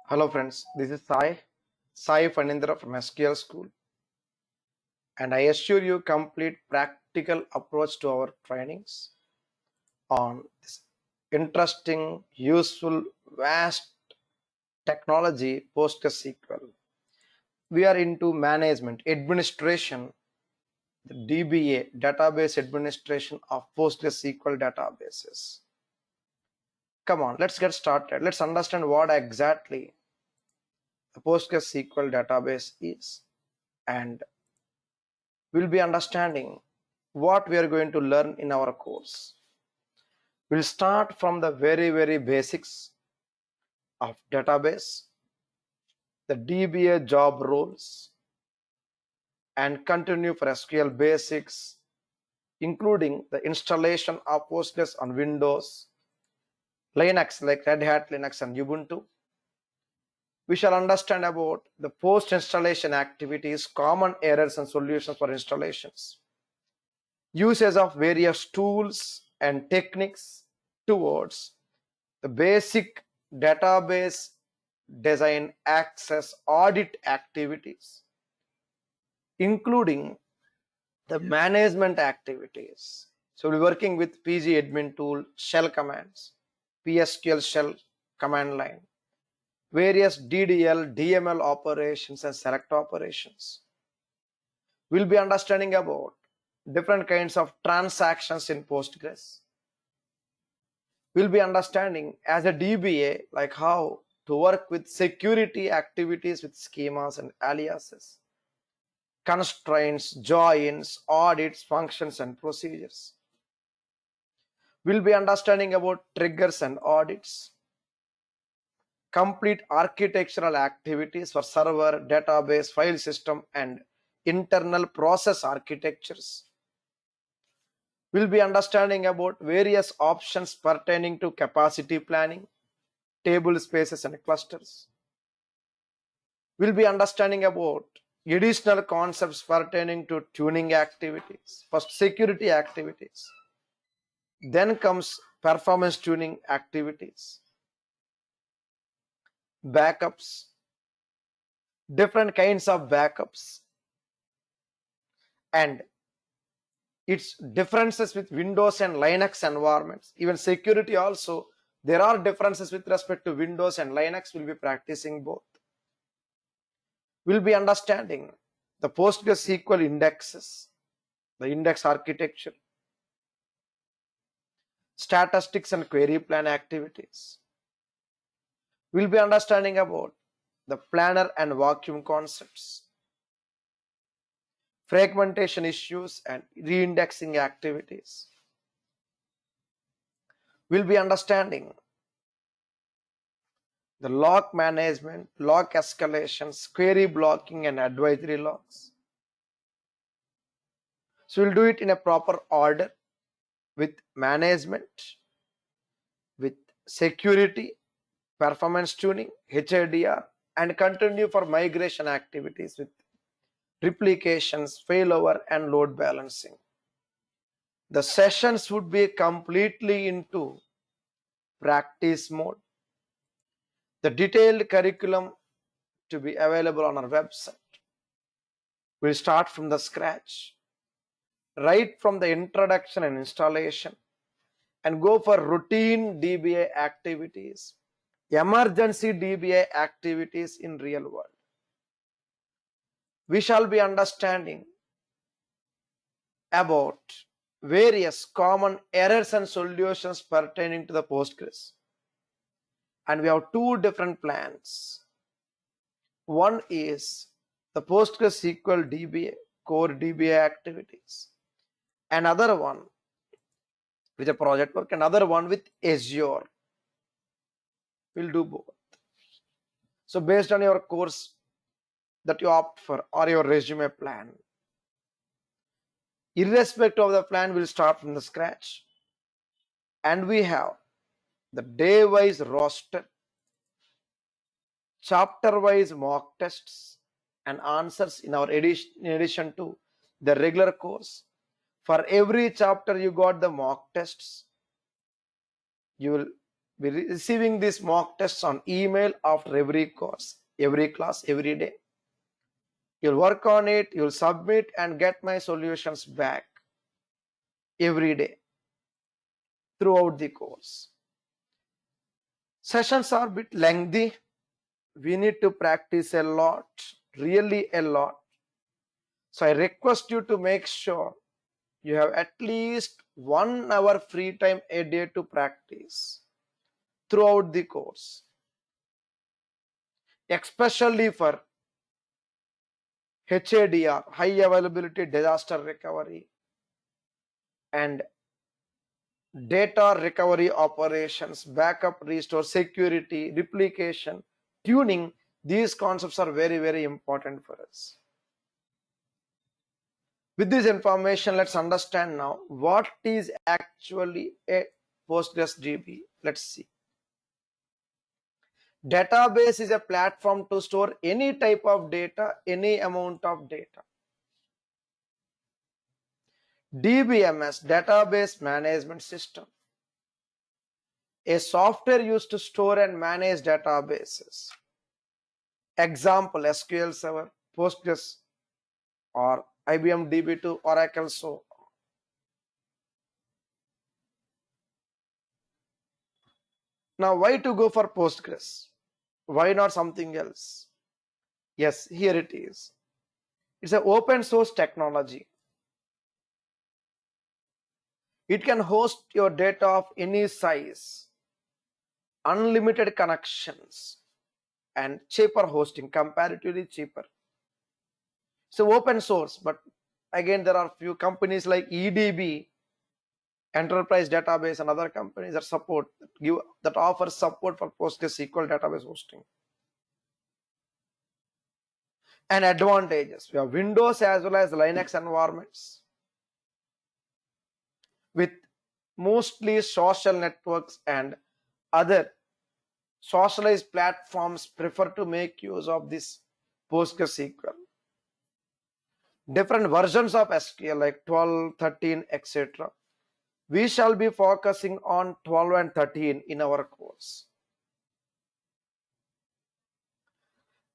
Hello friends, this is Sai Fanindra from SQL School, and I assure you complete practical approach to our trainings on this interesting, useful, vast technology PostgreSQL. We are into management, administration, the DBA, database administration of PostgreSQL databases. Come on, let's get started. Let's understand what exactly the PostgreSQL database is, and we'll be understanding what we are going to learn in our course. We'll start from the very basics of database, the DBA job roles, and continue for SQL basics, including the installation of Postgres on Windows, Linux like Red Hat Linux and Ubuntu. We shall understand about the post-installation activities, common errors and solutions for installations, uses of various tools and techniques towards the basic database design access audit activities, including the management activities. So we're working with pgadmin tool, shell commands, PSQL shell command line, various DDL, DML operations and select operations. We'll be understanding about different kinds of transactions in Postgres. We'll be understanding as a DBA like how to work with security activities with schemas and aliases, constraints, joins, audits, functions and procedures. We'll be understanding about triggers and audits, complete architectural activities for server, database, file system and internal process architectures. We'll be understanding about various options pertaining to capacity planning, table spaces and clusters. We'll be understanding about additional concepts pertaining to tuning activities, first security activities, then comes performance tuning activities, backups, different kinds of backups, and its differences with Windows and Linux environments. Even security also, there are differences with respect to Windows and Linux. We'll be practicing both. We'll be understanding the PostgreSQL indexes, the index architecture, statistics and query plan activities. We'll be understanding about the planner and vacuum concepts, fragmentation issues and reindexing activities. We'll be understanding the log management, log escalations, query blocking and advisory logs. So we'll do it in a proper order with management, with security, performance tuning, HADR, and continue for migration activities with replications, failover and load balancing. The sessions would be completely into practice mode. The detailed curriculum to be available on our website. We'll start from the scratch, right from the introduction and installation, and go for routine DBA activities, emergency DBA activities in real world. We shall be understanding about various common errors and solutions pertaining to the Postgres. And we have two different plans. One is the PostgreSQL DBA, core DBA activities. Another one with a project work, another one with Azure. We'll do both. So based on your course that you opt for or your resume plan, irrespective of the plan, we'll start from the scratch. And we have the day-wise roster, chapter-wise mock tests and answers in addition to the regular course. For every chapter you got the mock tests. You will be receiving these mock tests on email after every course, every class, every day. You'll work on it, you'll submit and get my solutions back every day throughout the course. Sessions are a bit lengthy. We need to practice a lot, really a lot. So I request you to make sure you have at least 1 hour free time a day to practice throughout the course, especially for HADR, high availability disaster recovery, and data recovery operations, backup, restore, security, replication, tuning. These concepts are very, very important for us. With this information, let's understand now what is actually a PostgreSDB. Let's see. Database is a platform to store any type of data, any amount of data. DBMS, Database Management System, a software used to store and manage databases. Example, SQL Server, Postgres, or IBM DB2, Oracle, so. Now, why to go for Postgres? Why not something else? Yes, here it is. It's an open source technology. It can host your data of any size, unlimited connections, and cheaper hosting, comparatively cheaper. So open source, but again, there are few companies like EDB, Enterprise Database, and other companies that offer support for PostgreSQL database hosting. And advantages: we have Windows as well as Linux environments with mostly social networks and other socialized platforms prefer to make use of this PostgreSQL. Different versions of SQL like 12, 13, etc. We shall be focusing on 12 and 13 in our course.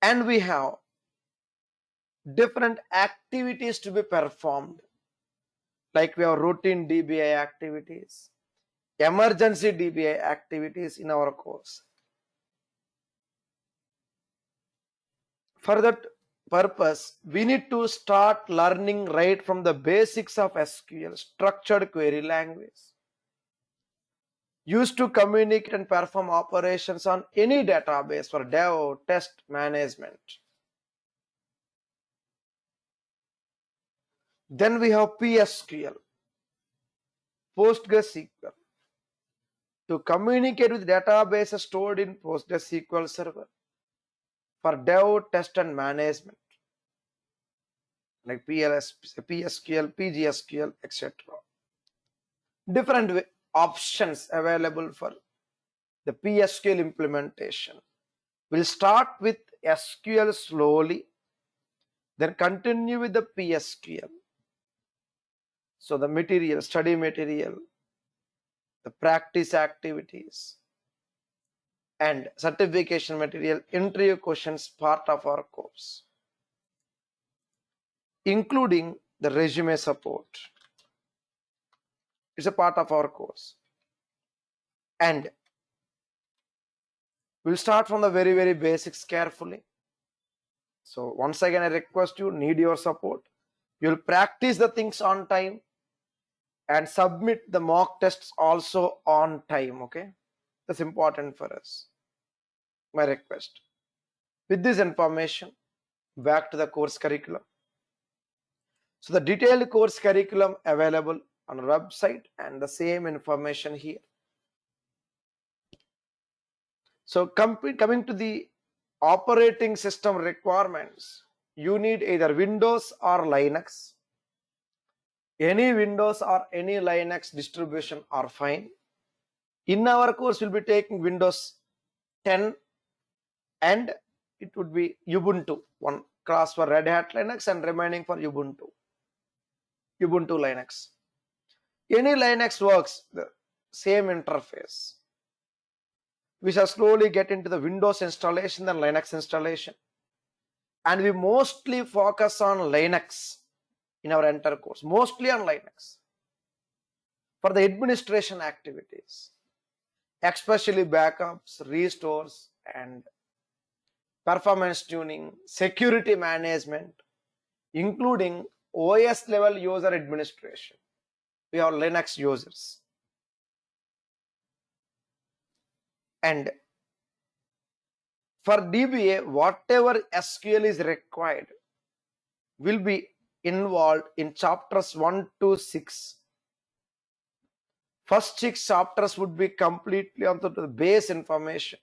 And we have different activities to be performed, like we have routine DBA activities, emergency DBA activities in our course. For that purpose, we need to start learning right from the basics of SQL, structured query language, used to communicate and perform operations on any database for dev, test, management. Then we have PSQL, PostgreSQL, to communicate with databases stored in PostgreSQL server for dev, test, and management, like PSQL, PGSQL, etc. Different options available for the PSQL implementation. We'll start with SQL slowly, then continue with the PSQL. So the material, study material, the practice activities, and certification material, interview questions part of our course, including the resume support. It's a part of our course. And we'll start from the very, very basics carefully. So once again, I request you, need your support. You'll practice the things on time and submit the mock tests also on time, okay? That's important for us. My request. With this information, back to the course curriculum. So the detailed course curriculum available on our website and the same information here. So coming to the operating system requirements, you need either Windows or Linux. Any Windows or any Linux distribution are fine. In our course, we'll be taking Windows 10 and it would be Ubuntu, one class for Red Hat Linux and remaining for Ubuntu Linux. Any Linux works, the same interface. We shall slowly get into the Windows installation and Linux installation. And we mostly focus on Linux in our entire course, mostly on Linux for the administration activities, especially backups, restores, and performance tuning, security management, including OS level user administration. We are Linux users. And for DBA, whatever SQL is required will be involved in chapters 1 to 6. First 6 chapters would be completely on the base information.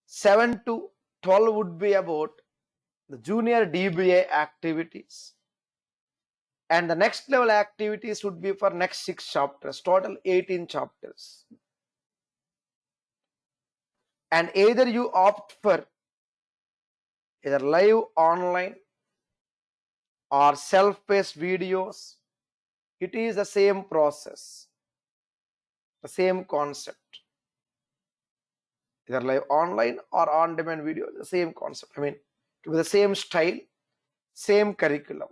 7 to 12 would be about the junior DBA activities. And the next level activities would be for next 6 chapters, total 18 chapters. And either you opt for either live online or self-paced videos, it is the same process, the same concept. Either live online or on-demand video, the same concept. I mean, with the same style, same curriculum.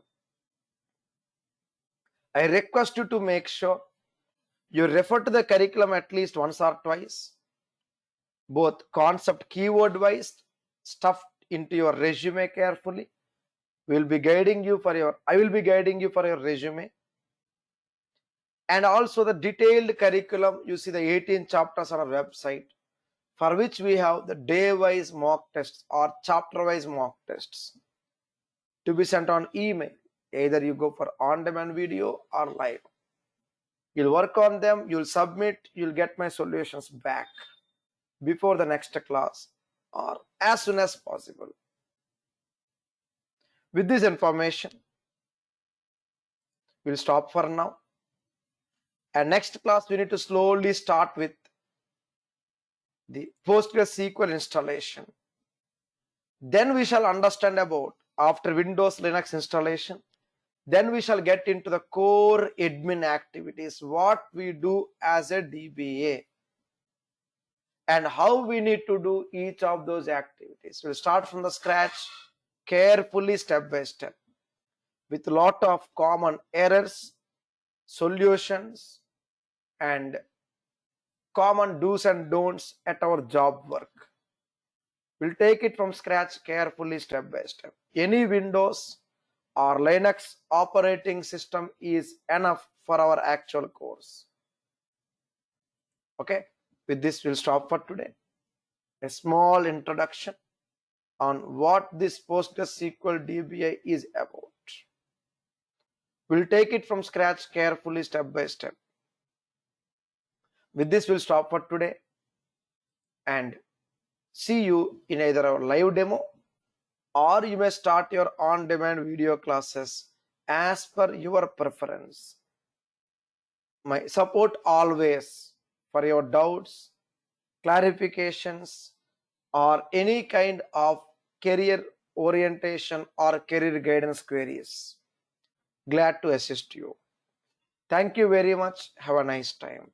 I request you to make sure you refer to the curriculum at least once or twice, both concept keyword wise, stuffed into your resume carefully. I will be guiding you for your resume. And also the detailed curriculum, you see the 18 chapters on our website, for which we have the day-wise mock tests or chapter-wise mock tests to be sent on email. Either you go for on-demand video or live. You'll work on them, you'll submit, you'll get my solutions back before the next class or as soon as possible. With this information, we'll stop for now. And next class, we need to slowly start with the PostgreSQL installation. Then we shall understand about, after Windows Linux installation, then we shall get into the core admin activities, what we do as a DBA and how we need to do each of those activities. We'll start from the scratch, carefully, step by step, with a lot of common errors, solutions, and common do's and don'ts at our job work. We'll take it from scratch carefully, step by step. Any Windows or Linux operating system is enough for our actual course. Okay, with this we'll stop for today. A small introduction on what this PostgreSQL DBA is about. We'll take it from scratch carefully, step by step. With this we'll stop for today and see you in either our live demo or you may start your on-demand video classes as per your preference. My support always for your doubts, clarifications, or any kind of career orientation or career guidance queries. Glad to assist you. Thank you very much. Have a nice time.